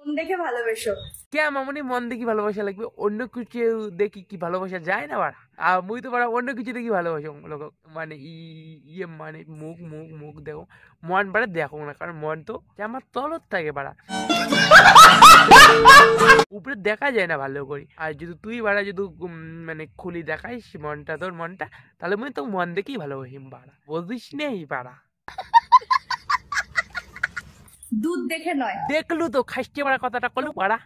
কোন দেখে ভালোবেসো? কে মামনি মন দেখি ভালোবাসা লাগবে? অন্য কিছু দেখি কি ভালোবাসা যায় না বাড়া? আর মুই তো বাড়া অন্য কিছু দেখি ভালোবাসো লোক, মানে ইয়ে মানে মুখ মুখ মুখ দেখো, মন বাড়া দেখো না, কারণ মন তো আমার তলত থাকে বাড়া, উপরে দেখা যায় না ভালো করে। আর যদি তুই বাড়া যদি মানে খুলি দেখাইস মনটা, তোর মনটা, তাহলে মুই তো মন দেখেই ভালোবাসি বাড়া, বুঝিস নেই বাড়া। দুধ দেখে নয়। দেখলু তো খাইতে পারা কথাটা কলু পারা।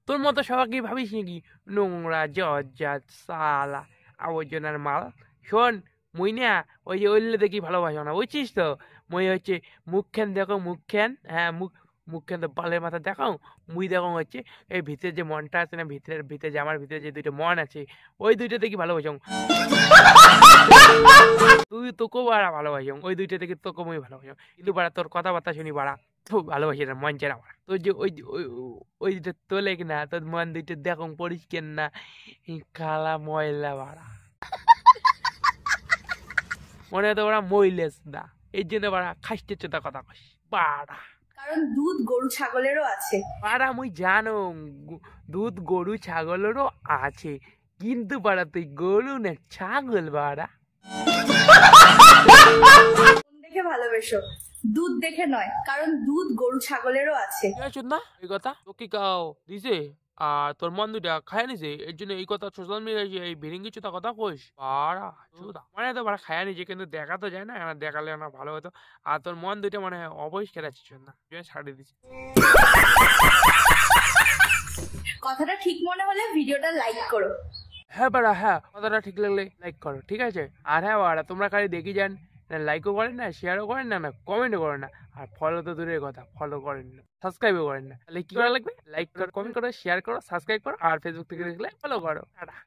তোর মতো সবাইকে ভাবিস নাকি নোংরা জজ্জাত সালা আবর্জনার মাল? শোন, মুই না ওই যে ওইলে দেখি ভালোবাসো না, বুঝছিস তো? মুই হচ্ছে মুখখান দেখো, মুখখান, হ্যাঁ মুখখান তো বালের মাথা দেখাও। মুই দেখো হচ্ছে এই ভিতরে যে মনটা আছে না, ভিতরে ভিতরে যে আমার ভিতরে যে দুইটা মন আছে, ওই দুইটা দেখি ভালোবাসো। তুই তোকেও বাড়া ভালোবাসো, ওই দুইটা থেকে তোকে মুই ভালোবাসো, কিন্তু বাড়া তোর কথাবার্তা শুনি বাড়া খুব ভালোবাসি না, মন চেনা বাড়া। তোর যে ওই দুটো তোলে কিনা, তোর মন দুইটা দেখো পরিষ্কার না, কালা ময়লা বাড়া, মনে হয় তো ওরা মইলেস না, এই জন্য বাড়া খাইতে চোদা কথা কস বাড়া। কারণ দুধ গরু ছাগলেরও আছে। বাড়া মুই জানো দুধ গরু ছাগলেরও আছে, কিন্তু বাড়া তুই গরু না ছাগল বাড়া। কোন দেখে ভালোবেসো? দুধ দেখে নয়, কারণ দুধ গরু ছাগলেরও আছে। না এই কথা তোকে কাও দিছে, আর তোর মন দুইটা খায় নিছে, এর জন্য এই কথা সোশ্যাল মিডিয়ায় এই ভিরিঙ্গি চুতা কথা কইস বাড়া চুদা, মানে তো বাড়া খায় নিছে, কিন্তু দেখা তো যায় না, আমার দেখালে না ভালো হতো। আর তোর মন দুইটা মানে অপরিষ্কার আছে না, ছাড়িয়ে দিছি। কথাটা ঠিক মনে হলে ভিডিওটা লাইক করো। হ্যাঁ বাড়া, হ্যাঁ কথাটা ঠিক লাগলে লাইক করো, ঠিক আছে? আর হ্যাঁ বাড়া, তোমরা খালি দেখি যান, না লাইকও করেন না, শেয়ারও করেন না, না কমেন্টও করেন না, আর ফলো তো দূরের কথা, ফলো করেন না, সাবস্ক্রাইবও করেন না। তাহলে কি করা লাগবে? লাইক করো, কমেন্ট করো, শেয়ার করো, সাবস্ক্রাইব করো, আর ফেসবুক থেকে দেখলে ফলো করো।